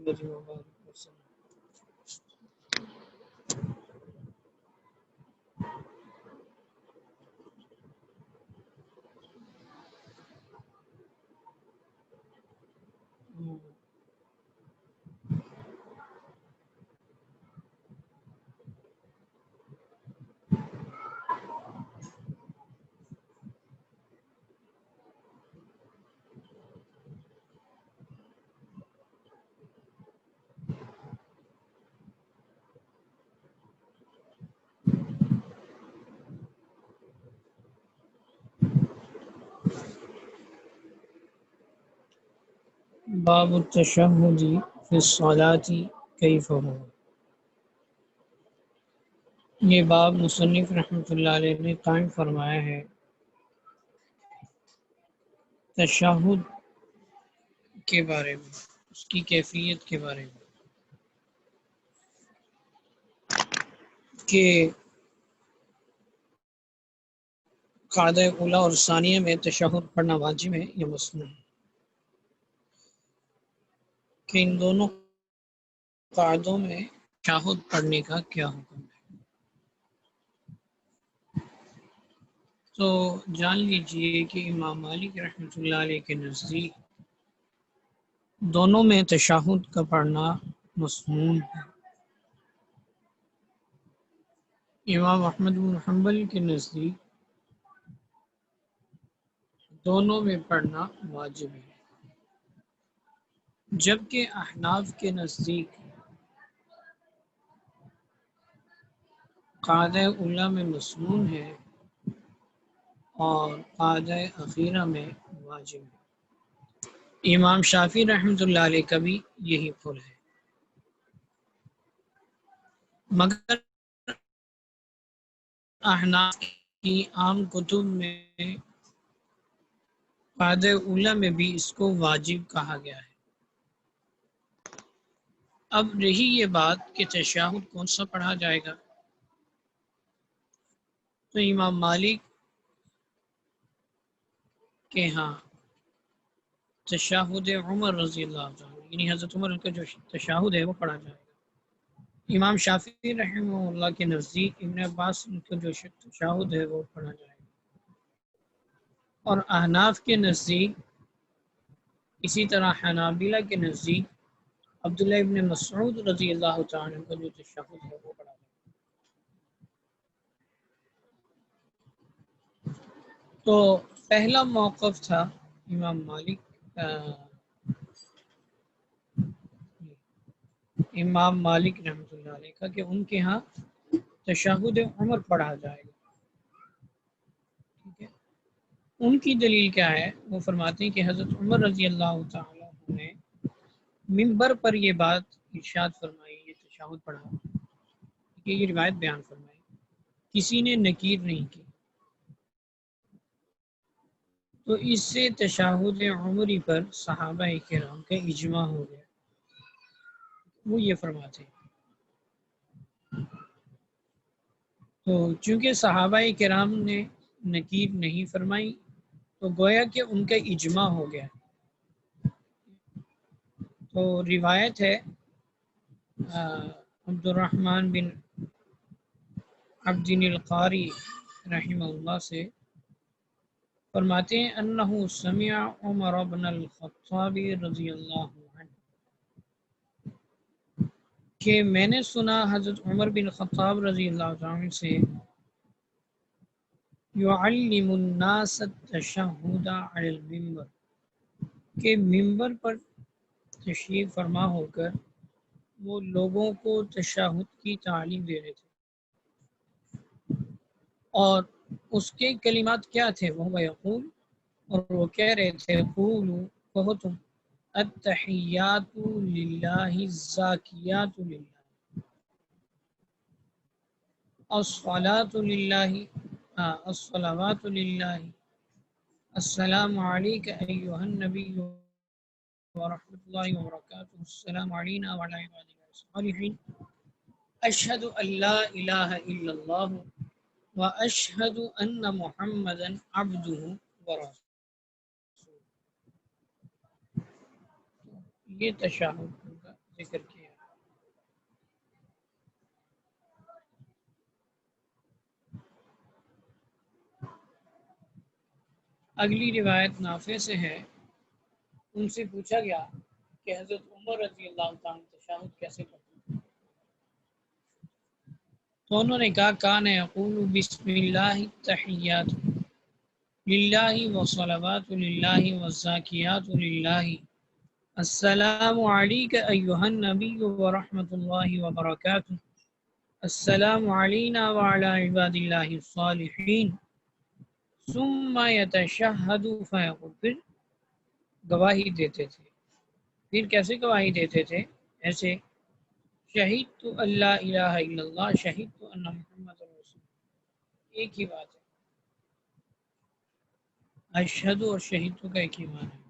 محمد وبارک وسلم۔ باب التشہد فی الصلاۃ کیف ہو۔ یہ باب مصنف رحمۃ اللہ علیہ نے قائم فرمایا ہے تشہد کے بارے میں، اس کی کیفیت کے بارے میں، کہ قاعدہ اولیٰ اور ثانیہ میں تشہد پڑھنا واجب ہے یا مسنون ہے، کہ ان دونوں قاعدوں میں تشہد پڑھنے کا کیا حکم ہے۔ تو جان لیجئے کہ امام مالک رحمۃ اللہ علیہ کے نزدیک دونوں میں تشہد کا پڑھنا مسنون ہے۔ امام احمد بن حنبل کے نزدیک دونوں میں پڑھنا واجب ہے، جبکہ احناف کے نزدیک قاعدہ اولیٰ میں مسنون ہے اور قاعدہ اخیرہ میں واجب ہے۔ امام شافعی رحمۃ اللہ علیہ کا بھی یہی قول ہے، مگر احناف کی عام کتب میں قاعدہ اولیٰ میں بھی اس کو واجب کہا گیا ہے۔ اب رہی یہ بات کہ تشہد کون سا پڑھا جائے گا، تو امام مالک کے ہاں تشہد عمر رضی اللہ عنہ، یعنی حضرت عمر کا جو تشہد ہے وہ پڑھا جائے گا۔ امام شافعی رحمہ اللہ کے نزدیک ابن عباس کا جو تشہد ہے وہ پڑھا جائے گا، اور احناف کے نزدیک، اسی طرح حنابلہ کے نزدیک عبداللہ ابن مسعود رضی اللہ تعالیٰ کا جو تشہد ہے وہ پڑھا جائے گا۔ تو پہلا موقف تھا امام مالک رحمۃ اللہ علیہ کا کہ ان کے ہاں تشہد عمر پڑھا جائے گا، ٹھیک ہے۔ ان کی دلیل کیا ہے؟ وہ فرماتے ہیں کہ حضرت عمر رضی اللہ تعالیٰ نے منبر پر یہ بات ارشاد فرمائی، یہ تشہد پڑھا، کہ یہ روایت بیان فرمائی، کسی نے نکیر نہیں کی، تو اس سے تشہد عمری پر صحابہ کرام کا اجماع ہو گیا۔ وہ یہ فرماتے ہیں، تو چونکہ صحابہ کرام نے نکیر نہیں فرمائی تو گویا کہ ان کا اجماع ہو گیا۔ تو روایت ہے عبد الرحمن بن عبد القاری رحمہ اللہ سے، فرماتے ہیں انہ سمع عمر بن الخطاب رضی اللہ عنہ، کہ میں نے سنا حضرت عمر بن خطاب رضی اللہ عنہ سے یعلم الناس التشہد علی المنبر، کہ ممبر پر تشریف فرما ہو کر وہ لوگوں کو تشہد کی تعلیم دے رہے تھے، اور اس کے کلمات کیا تھے؟ وہ یقول، اور وہ کہہ رہے تھے، قولوا، کہو تم، التحیات للہ الزاکیات للہ، الصلاۃ للہ، الصلوات للہ، السلام علیک ایہا النبی ورحمۃ اللہ وبرکاتہ، السلام علینا وعلی عباد اللہ الصالحین، اشہد ان لا الہ الا اللہ واشہد ان محمدا عبدہ ورسولہ۔ یہ تشہد ہوگا، ذکر کیا۔ اگلی روایت نافع سے ہے، ان سے پوچھا گیا کہ حضرت عمر رضی اللہ تعالیٰ تشہد کیسے کرتے ہیں، تو انہوں نے کہا کان یقول بسم اللہ التحیات للہ والصلوات للہ والزاکیات للہ السلام علیک ایہا النبی ورحمۃ اللہ وبرکاتہ السلام علینا وعلی عباد اللہ الصالحین ثم یتشہد فیقول، پھر گواہی دیتے تھے۔ پھر کیسے گواہی دیتے تھے؟ ایسے شہید تو اللہ الہ الا اللہ شہید تو ان محمد رسول اللہ، ایک ہی بات ہے، اشہد اور شہید تو کا ایک ہی معنی ہے۔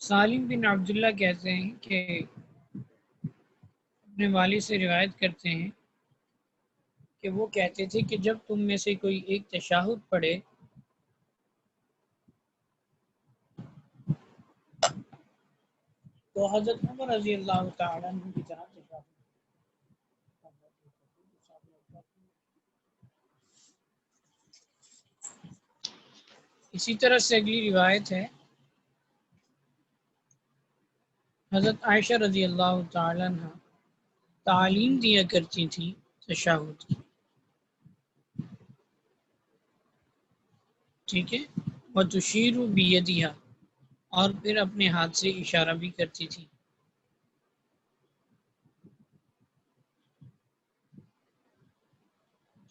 سالم بن عبداللہ کہتے ہیں کہ اپنے والد سے روایت کرتے ہیں کہ وہ کہتے تھے کہ جب تم میں سے کوئی ایک تشہد پڑھے تو حضرت عمر رضی اللہ تعالیٰ عنہ کی طرح تشہد۔ اسی طرح سے اگلی روایت ہے، حضرت عائشہ رضی اللہ تعالیٰ عنہ تعلیم دیا کرتی تھی تشہد کی، ٹھیک ہے، وتشیر بیدہا، اور پھر اپنے ہاتھ سے اشارہ بھی کرتی تھی۔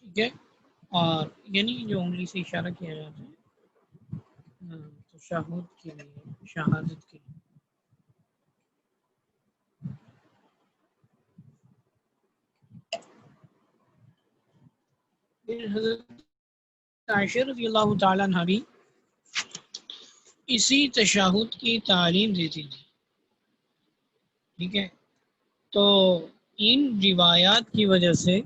ٹھیک ہے، اور یعنی جو انگلی سے اشارہ کیا جاتا ہے تشہد کے لیے، شہادت کے لیے۔ پھر حضرت عائشہ رضی اللہ تعالیٰ عنہ بھی اسی تشہد کی تعلیم دیتی تھی، ٹھیک ہے، تو ان روایات کی وجہ سے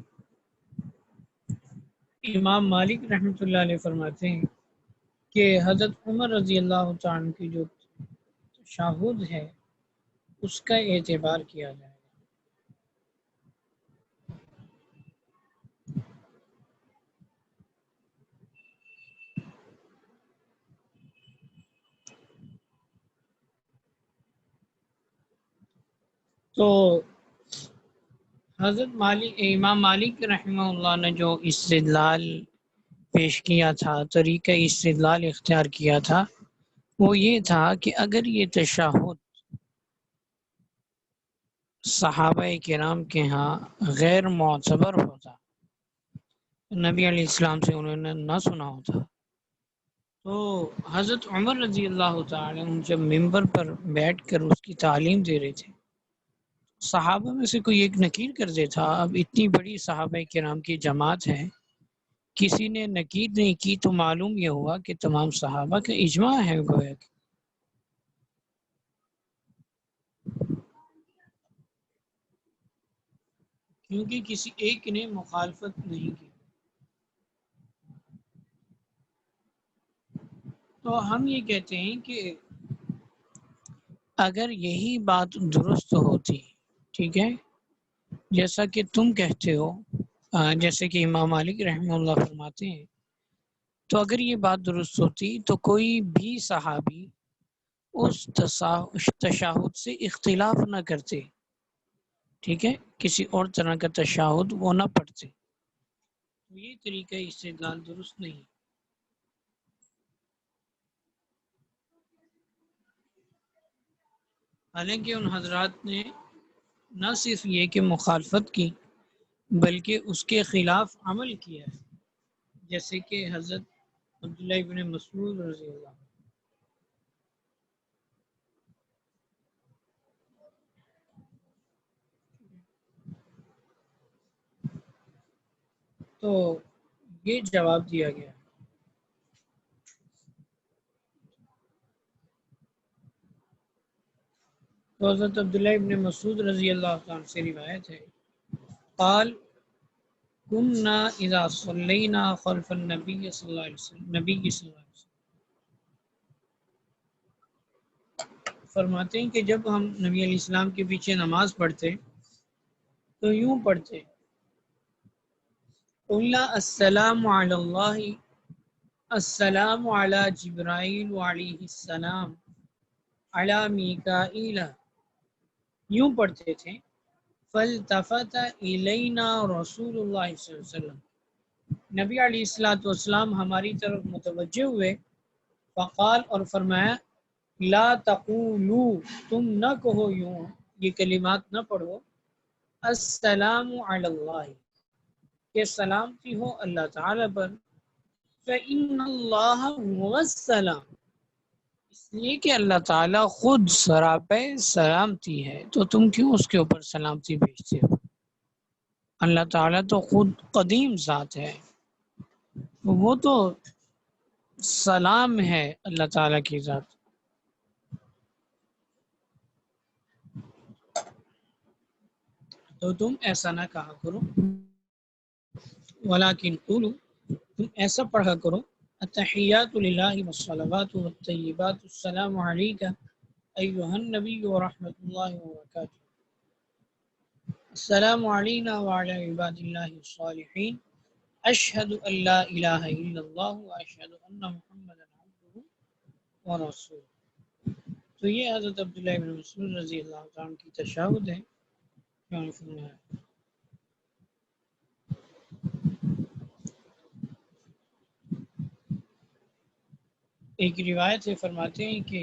امام مالک رحمۃ اللہ علیہ فرماتے ہیں کہ حضرت عمر رضی اللہ تعالیٰ عنہ کی جو تشہد ہے اس کا اعتبار کیا جائے۔ تو حضرت امام مالک رحمہ اللہ نے جو استدلال پیش کیا تھا، طریقہ استدلال اختیار کیا تھا، وہ یہ تھا کہ اگر یہ تشہد صحابہ کرام کے ہاں غیر معتبر ہوتا، نبی علیہ السلام سے انہوں نے نہ سنا ہوتا، تو حضرت عمر رضی اللہ تعالی عنہ جب ممبر پر بیٹھ کر اس کی تعلیم دے رہے تھے، صحابہ میں سے کوئی ایک نکیر کر دیتا، اب اتنی بڑی صحابہ کرام کی جماعت ہے، کسی نے نکیر نہیں کی تو معلوم یہ ہوا کہ تمام صحابہ کا اجماع ہے گویا کہ۔ کیونکہ کسی ایک نے مخالفت نہیں کی۔ تو ہم یہ کہتے ہیں کہ اگر یہی بات درست ہوتی، ٹھیک ہے، جیسا کہ تم کہتے ہو، جیسے کہ امام مالک رحمہ اللہ فرماتے ہیں، تو اگر یہ بات درست ہوتی تو کوئی بھی صحابی اس تشہد سے اختلاف نہ کرتے، ٹھیک ہے، کسی اور طرح کا تشہد وہ نہ پڑھتے، تو یہ طریقہ استدلال درست نہیں۔ حالانکہ ان حضرات نے نہ صرف یہ کہ مخالفت کی بلکہ اس کے خلاف عمل کیا ہے، جیسے کہ حضرت عبداللہ ابن مسعود رضی اللہ عنہ۔ تو یہ جواب دیا گیا۔ تو حضرت عبداللہ ابن مسعود رضی اللہ عنہ سے روایت ہے، قال کننا اذا صلینا خلف النبی صلی اللہ علیہ وسلم، نبی صلی اللہ علیہ وسلم فرماتے ہیں کہ جب ہم نبی علیہ السلام کے پیچھے نماز پڑھتے تو یوں پڑھتے، قلنا السلام علی اللہ، السلام علی جبرائیل علیہ السلام، علی میکائیل، یوں پڑھتے تھے۔ فالتفت الینا رسول اللہ صلی اللہ علیہ وسلم، نبی علیہ السلام ہماری طرف متوجہ ہوئے، فقال، اور فرمایا، لا تقولو، تم نہ کہو یوں، یہ کلمات نہ پڑھو، السلام علی اللہ، کہ سلامتی ہو اللہ تعالی پر، فإن اللہ هو السلام، اس لیے کہ اللہ تعالیٰ خود سراپے سلامتی ہے، تو تم کیوں اس کے اوپر سلامتی بھیجتے ہو؟ اللہ تعالیٰ تو خود قدیم ذات ہے، وہ تو سلام ہے اللہ تعالیٰ کی ذات۔ تو تم ایسا نہ کہا کرو، ولیکن قولوا، تم ایسا پڑھا کرو، التحیات للہ والصلوات والطیبات، السلام علیک ایہا النبی ورحمۃ اللہ وبرکاتہ، السلام علینا وعلی عباد اللہ الصالحین، اشہد ان لا الہ الا اللہ واشہد ان محمد عبدہ ورسولہ۔ تو یہ حضرت عبداللہ بن مسعود رضی اللہ تعالیٰ عنہ کی تشہد ہے۔ ایک روایت سے فرماتے ہیں کہ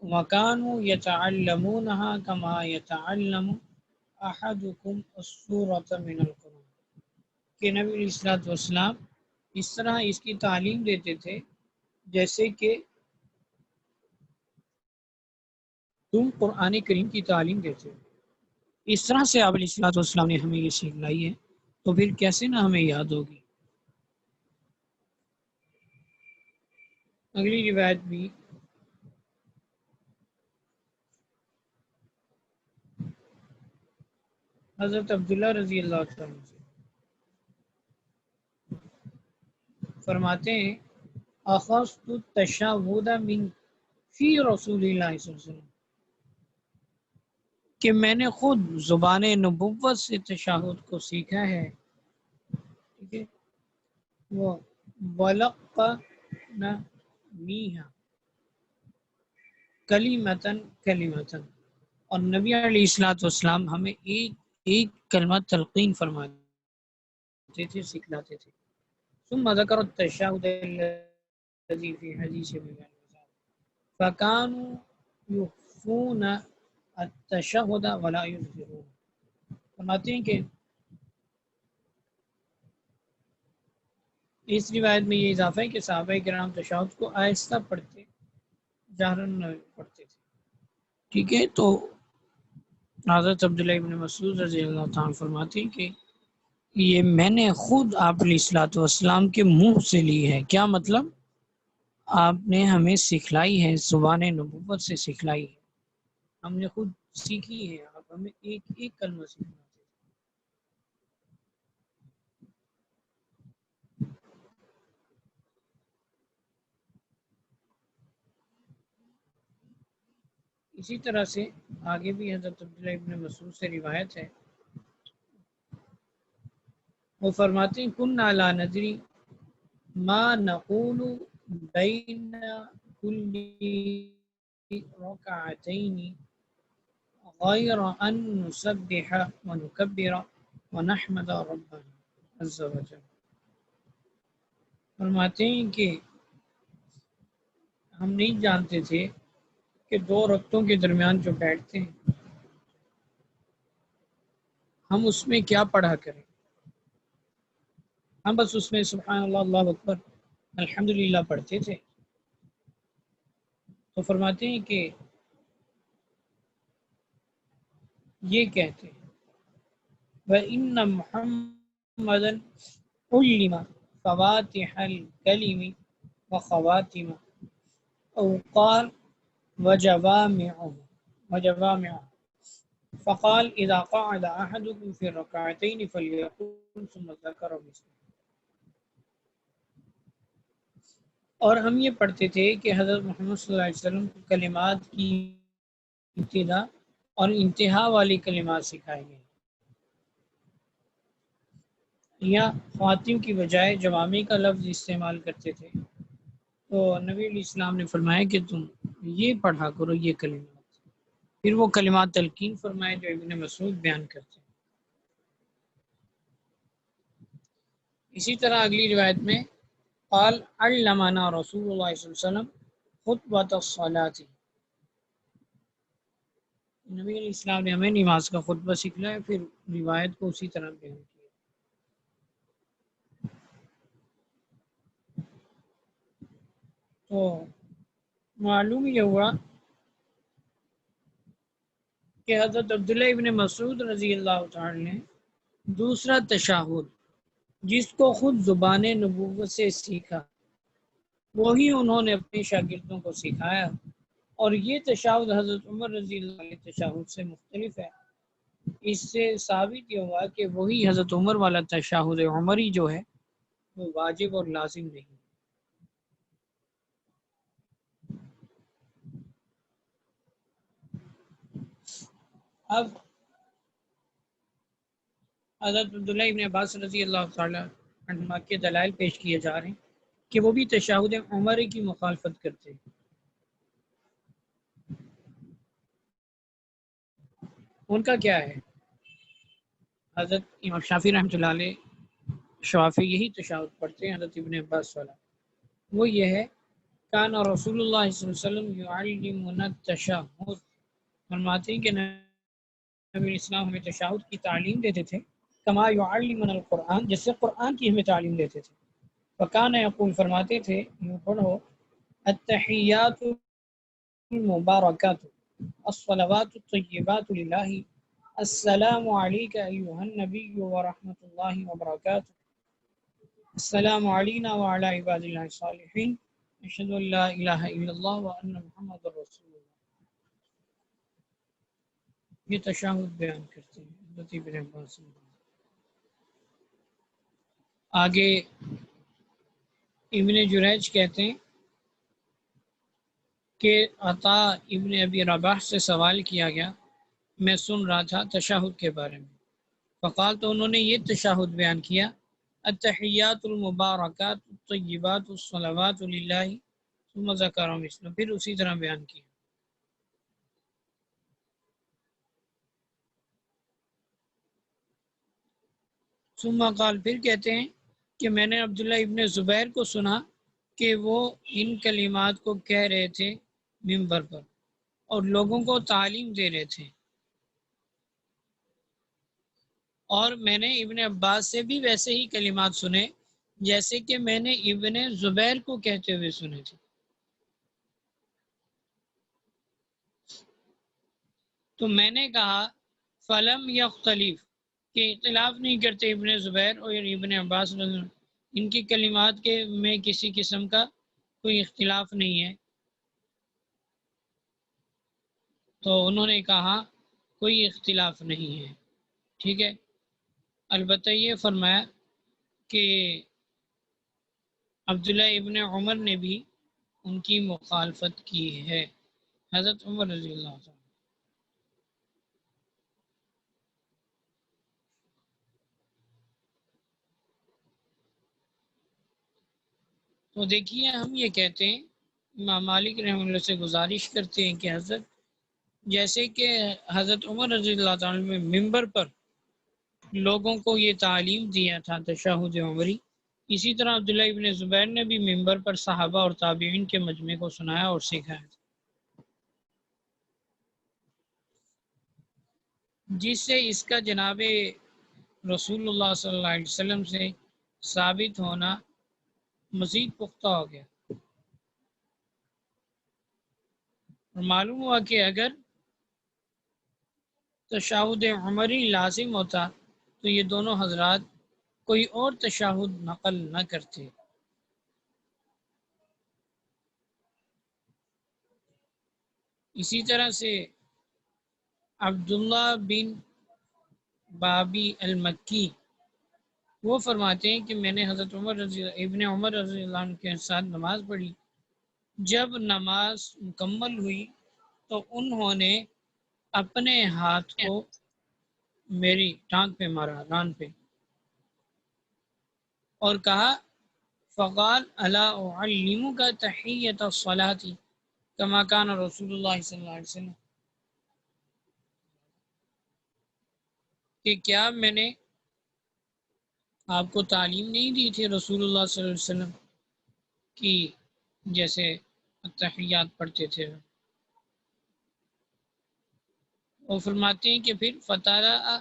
وَكَانُوا يَتَعَلَّمُونَهَا كَمَا يَتَعَلَّمُ أَحَدُكُمْ السُّورَةَ مِنَ الْقُرْآنِ، کہ نبی علیہ الصلوٰۃ والسلام اس طرح اس کی تعلیم دیتے تھے جیسے کہ تم قرآن کریم کی تعلیم دیتے ہو۔ اس طرح سے آپ علیہ الصلوٰۃ والسلام نے ہمیں یہ سیکھ لائی ہے، تو پھر کیسے نہ ہمیں یاد ہوگی۔ اگلی روایت بھی حضرت عبداللہ رضی اللہ عنہ سے فرماتے ہیں، اخذت التشہد من فی رسول اللہ صلی اللہ علیہ وسلم، کہ میں نے خود زبان نبوت سے تشہد کو سیکھا ہے، ٹھیک ہے، وہ وَلَقَّنَ میہا کلیمتن کلیمتن، اور نبی علیہ الصلوۃ والسلام ہمیں ایک ایک کلمہ تلقین فرماتے تھے، سکھلاتے تھے۔ ثم ذکر التشہد الذی فی حدیث بیان فکانوا یخفون التشہد ولا یظہرون، فرماتے ہیں کہ اس روایت میں یہ اضافہ ہے کہ صحابہ کرام تشہد کو آہستہ پڑھتے، جہرن پڑھتے تھے، ٹھیک ہے۔ تو حضرت عبداللہ ابن مسعود رضی اللہ تعالیٰ فرماتے ہیں کہ یہ میں نے خود آپ علیہ الصلوۃ والسلام کے منہ سے لی ہے، کیا مطلب؟ آپ نے ہمیں سکھلائی ہے، زبان نبوت سے سکھلائی ہے، ہم نے خود سیکھی ہے، آپ ہمیں ایک ایک کلمہ سکھلاتے ہیں۔ اسی طرح سے آگے بھی حضرت عبداللہ ابن مسعود سے روایت ہے، وہ فرماتے ہیں، کننا لا ندری ما نقول بین کل رکعتین غیر ان نسبح ونکبر ونحمد ربنا عز وجل، فرماتے ہیں کہ ہم نہیں جانتے تھے کہ دو رکعتوں کے درمیان جو بیٹھتے ہیں ہم اس میں کیا پڑھا کریں، ہم بس اس میں سبحان اللہ، اللہ اکبر، الحمدللہ پڑھتے تھے۔ تو فرماتے ہیں کہ یہ کہتے ہیں، وَإِنَّ مُحَمَّدًا عُلِّمَ فَوَاتِحَ الْكَلِمِ وَخَوَاتِمَ، أو قال وجوامعه، فقال اذا قعد احدكم في الركعتين فليقل ثم ذكر مثله. اور ہم یہ پڑھتے تھے کہ حضرت محمد صلی اللہ علیہ وسلم کو کلمات کی ابتدا اور انتہا والی کلمات سکھائے گئے، یا خواتین کی بجائے جوامع کا لفظ استعمال کرتے تھے، تو نبی علیہ السلام نے فرمایا کہ تم یہ پڑھا کرو یہ کلمات. پھر وہ کلمات تلقین فرمائے جو ابن مسعود بیان کرتے ہیں. اسی طرح اگلی روایت میں قال علمنا رسول اللہ صلی اللہ علیہ وسلم خطبۃ الصلاۃ، نبی علیہ السلام نے ہمیں نماز کا خطبہ سکھلایا، پھر روایت کو اسی طرح بیان کیا. تو معلوم یہ ہوا کہ حضرت عبداللہ ابن مسعود رضی اللہ تعالی نے دوسرا تشہد جس کو خود زبان نبوت سے سیکھا وہی انہوں نے اپنے شاگردوں کو سکھایا، اور یہ تشہد حضرت عمر رضی اللہ عنہ تشہد سے مختلف ہے. اس سے ثابت یہ ہوا کہ وہی حضرت عمر والا تشہد عمری جو ہے وہ واجب اور لازم نہیں. اب حضرت عبداللہ ابن عباس رضی اللہ تعالی عنہما کے دلائل پیش کیے جا رہے ہیں کہ وہ بھی تشہد عمری کی مخالفت کرتے ہیں. ان کا کیا ہے؟ حضرت امام شافعی رحمۃ اللہ علیہ شافعی یہی تشہد پڑھتے ہیں حضرت ابن عباس والا. وہ یہ ہے کان رسول اللہ صلی اللہ علیہ وسلم یعلمنا التشہد، فرماتے ہیں کہ نبی علیہ السلام ہمیں تشہد کی تعلیم دیتے تھے، کما یعلمنا القرآن، جس سے قرآن کی ہمیں تعلیم دیتے تھے. وکان یقول، فرماتے تھے یوں پڑھو التحیات المبارکات الصلوات الطیبات للہ السلام علیک ایہا النبی ورحمۃ اللہ وبرکاتہ السلام علینا وعلی عباد اللہ الصالحین اشہد ان لا الہ الا اللہ وان محمد رسول اللہ. یہ تشہد بیان کرتے ہیں حضرت ابن عباس. آگے ابن جریج کہتے ہیں کہ عطا ابن ابی رباح سے سوال کیا گیا، میں سن رہا تھا تشہد کے بارے میں، فقال، تو انہوں نے یہ تشہد بیان کیا التحیات المبارکات الطیبات الصلوات للہ ثم ذکر مثلہ، پھر اسی طرح بیان کیا. ثم قال، پھر کہتے ہیں کہ میں نے عبداللہ ابن زبیر کو سنا کہ وہ ان کلمات کو کہہ رہے تھے ممبر پر اور لوگوں کو تعلیم دے رہے تھے، اور میں نے ابن عباس سے بھی ویسے ہی کلمات سنے جیسے کہ میں نے ابن زبیر کو کہتے ہوئے سنے تھے. تو میں نے کہا فلم یختلف، کہ اختلاف نہیں کرتے ابن زبیر اور ابن عباس رضی اللہ عنہ، ان کی کلمات کے میں کسی قسم کا کوئی اختلاف نہیں ہے. تو انہوں نے کہا کوئی اختلاف نہیں ہے، ٹھیک ہے. البتہ یہ فرمایا کہ عبداللہ ابن عمر نے بھی ان کی مخالفت کی ہے، حضرت عمر رضی اللہ عنہ. تو دیکھیے ہم یہ کہتے ہیں، امام مالک رحمۃ اللہ سے گزارش کرتے ہیں کہ حضرت جیسے کہ حضرت عمر رضی اللہ عنہ میں ممبر پر لوگوں کو یہ تعلیم دیا تھا تشہد عمری، اسی طرح عبداللہ ابن زبیر نے بھی ممبر پر صحابہ اور تابعین کے مجمع کو سنایا اور سکھایا تھا، جس سے اس کا جناب رسول اللہ صلی اللہ علیہ وسلم سے ثابت ہونا مزید پختہ ہو گیا. اور معلوم ہوا کہ اگر تشہد عمری لازم ہوتا تو یہ دونوں حضرات کوئی اور تشہد نقل نہ کرتے. اسی طرح سے عبداللہ بن بابی المکی وہ فرماتے ہیں کہ میں نے حضرت ابن عمر رضی اللہ عنہ کے ساتھ نماز پڑھی، جب نماز مکمل ہوئی تو انہوں نے اپنے ہاتھ کو میری ٹانگ پہ مارا، ران پہ، اور کہا فقال الا اعلمک تحیۃ الصلاۃ کما کان رسول اللہ صلی اللہ علیہ وسلم، کہ کیا میں نے آپ کو تعلیم نہیں دی تھی رسول اللہ صلی اللہ علیہ وسلم کی جیسے تحیات پڑھتے تھے؟ وہ فرماتے ہیں کہ پھر فتارا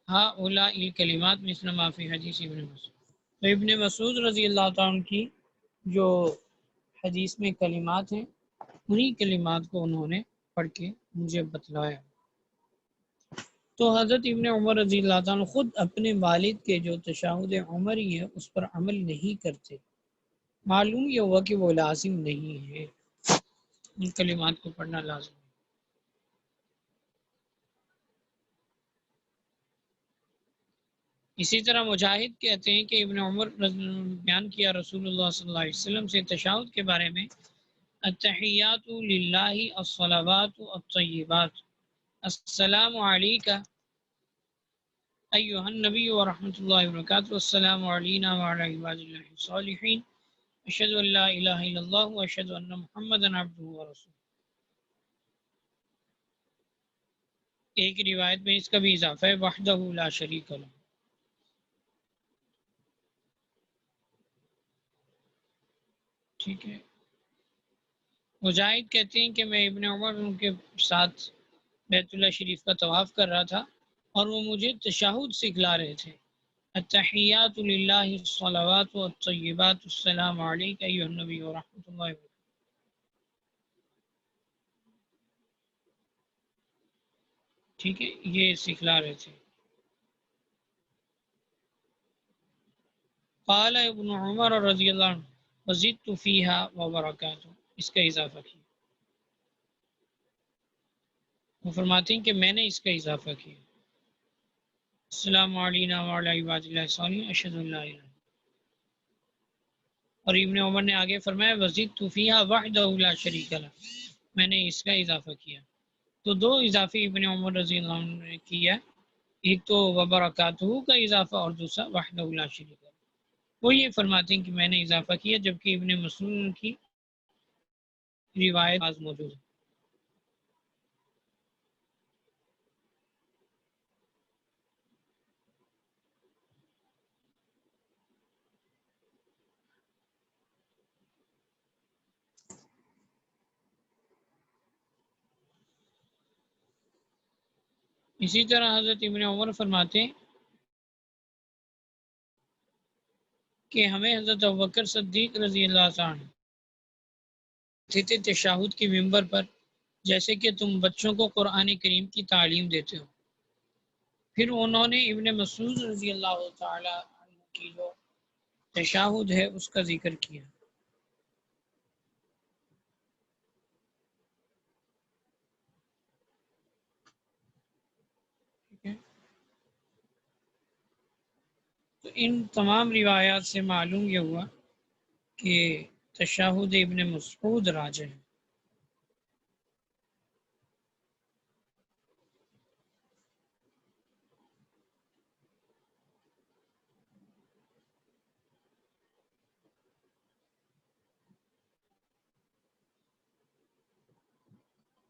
ہؤلاء الکلمات مثل ما فی حدیث ابن مسعود، تو ابن مسعود رضی اللہ تعالیٰ عنہ کی جو حدیث میں کلمات ہیں انہی کلمات کو انہوں نے پڑھ کے مجھے بتلایا۔ تو حضرت ابن عمر رضی اللہ عنہ خود اپنے والد کے جو تشہد عمری ہے اس پر عمل نہیں کرتے، معلوم یہ ہوا کہ وہ لازم نہیں ہے، ان کلمات کو پڑھنا لازم ہے۔ اسی طرح مجاہد کہتے ہیں کہ ابن عمر بیان کیا رسول اللہ صلی اللہ علیہ وسلم سے تشہد کے بارے میں، التحیات للہ الصلوات الطیبات السلام علیکہ ایہا النبی ورحمۃ اللہ وبرکاتہ السلام علینا وعلی عباد اللہ الصالحین اشہد ان لا الہ الا اللہ واشہد ان محمدا عبدہ ورسولہ۔ ایک روایت میں اس کا بھی اضافہ ہے وحدہ لا شریک لہ۔ ٹھیک ہے، مجاہد کہتے ہیں کہ میں ابن عمر ان کے ساتھ بیت اللہ شریف کا طواف کر رہا تھا اور وہ مجھے تشہد سکھلا رہے تھے، التحیات للہ الصلوات والطیبات السلام علیک ایہا النبی ورحمۃ اللہ وبرکاتہ۔ ٹھیک ہے، یہ سکھلا رہے تھے۔ قال ابن عمر رضی اللہ عنہ وزدت فیہا وبرکاتہ، اس کا اضافہ کیا، وہ فرماتے ہیں کہ میں نے اس کا اضافہ کیا، السلام علینا وعلی عباد اللہ الصالحین اشہد ان لا الہ۔ اور ابن عمر نے آگے فرمایا وزدت فیہا وحدہ لا شریک لہ، میں نے اس کا اضافہ کیا۔ تو دو اضافے ابن عمر رضی اللہ عنہ نے کیا، ایک تو وبرکاتہ کا اضافہ اور دوسرا وحدہ لا شریک لہ۔ وہ یہ فرماتے ہیں کہ میں نے اضافہ کیا، جبکہ ابن مسعود کی روایت آج موجود ہے۔ اسی طرح حضرت ابن عمر فرماتے ہیں کہ ہمیں حضرت ابوبکر صدیق رضی اللہ عنہ تھے تشہد کی ممبر پر جیسے کہ تم بچوں کو قرآن کریم کی تعلیم دیتے ہو۔ پھر انہوں نے ابن مسعود رضی اللہ تعالی عنہ کی جو تشہد ہے اس کا ذکر کیا۔ ٹھیک ہے، تو ان تمام روایات سے معلوم یہ ہوا کہ تشہد ابن مسعود راجح ہے۔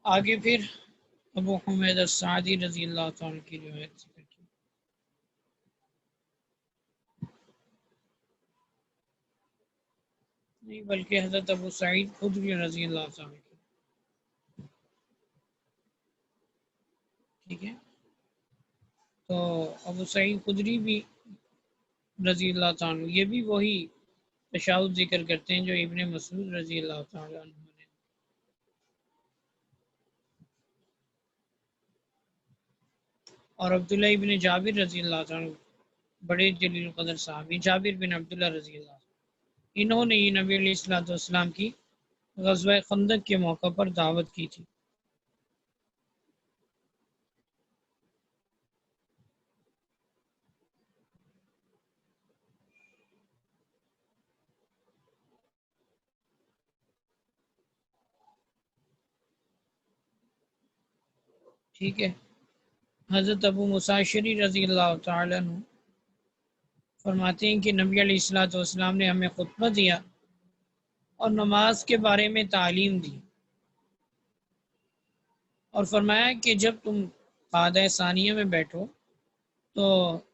آگے پھر ابو حمید السعدی رضی اللہ تعالیٰ کی روایت ذکر کی۔ نہیں بلکہ حضرت ابو سعید خدری رضی اللہ تعالیٰ کی۔ ٹھیک ہے، تو ابو سعید خدری بھی رضی اللہ تعالیٰ یہ بھی وہی تشہد ذکر کرتے ہیں جو ابن مسعود رضی اللہ تعالیٰ عنہ نے۔ اور عبداللہ ابن جابر رضی اللہ تعالیٰ بڑے جلیل قدر صحابی جابر بن عبداللہ رضی اللہ عنہ، انہوں نے ہی نبی علیہ الصلوۃ والسلام کی غزوہ خندق کے موقع پر دعوت کی تھی۔ ٹھیک ہے. حضرت ابو موسیٰ اشعری رضی اللہ تعالیٰ عنہ فرماتے ہیں کہ نبی علیہ الصلوۃ والسلام نے ہمیں خطبہ دیا اور نماز کے بارے میں تعلیم دی، اور فرمایا کہ جب تم قعدہ ثانیہ میں بیٹھو تو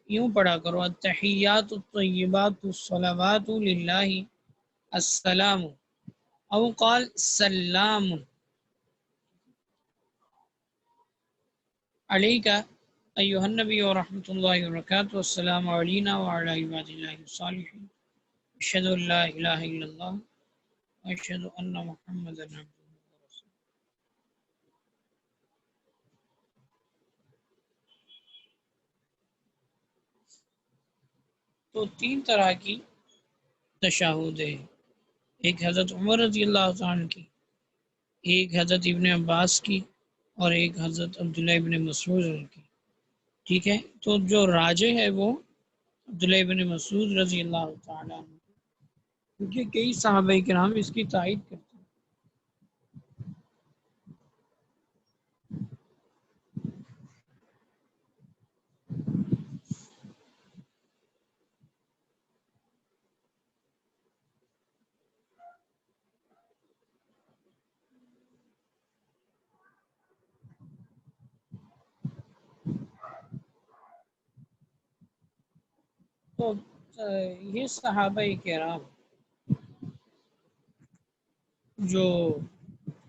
یوں پڑھا کرو: التحیات الطیبات الصلوات للہ السلام، او قال سلام علیک ایہا النبی ورحمۃ اللہ وبرکاتہ، السلام علینا وعلی عباد اللہ الصالحین، اشہد ان لا الہ الا اللہ واشہد ان محمدا عبدہ ورسولہ. تو تین طرح کی تشہد ہے، ایک حضرت عمر رضی اللہ عنہ کی، ایک حضرت ابن عباس کی، اور ایک حضرت عبداللہ ابن مسعود کی. ٹھیک ہے، تو جو راجح ہے وہ عبداللہ ابن مسعود رضی اللہ تعالیٰ عنہ، کیونکہ کئی صحابہ کرام اس کی تائید کرتے ہیں. تو یہ صحابہ کرام جو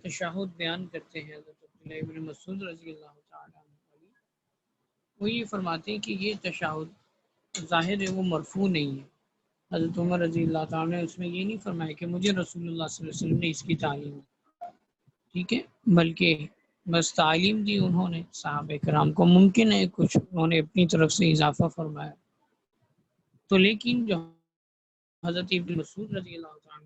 تشہد بیان کرتے ہیں حضرت عبداللہ ابن مسعود رضی اللہ تعالیٰ عنہ، وہ یہ فرماتے ہیں کہ یہ تشہد ظاہر ہے وہ مرفوع نہیں ہے. حضرت عمر رضی اللہ تعالیٰ نے اس میں یہ نہیں فرمایا کہ مجھے رسول اللہ صلی اللہ علیہ وسلم نے اس کی تعلیم دی. ٹھیک ہے، بلکہ بس تعلیم دی انہوں نے صحابہ کرام کو. ممکن ہے کچھ انہوں نے اپنی طرف سے اضافہ فرمایا تو، لیکن جو حضرت ابن مسعود رضی اللہ تعالیٰ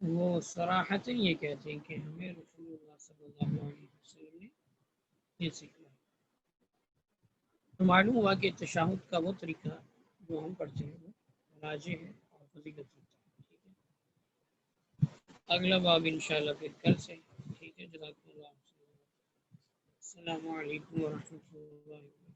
وہ صراحتاً یہ کہتے ہیں کہ ہمیں رسول اللہ صلی اللہ علیہ وسلم نے یہ سکھلایا. تو معلوم ہوا کہ تشہد کا وہ طریقہ جو ہم پڑھتے ہیں وہ راجح ہے اور فضیلت رکھتا ہے. اگلا باب انشاءاللہ پھر کل سے. ٹھیک ہے، جزاکم اللہ. السلام علیکم ورحمۃ اللہ.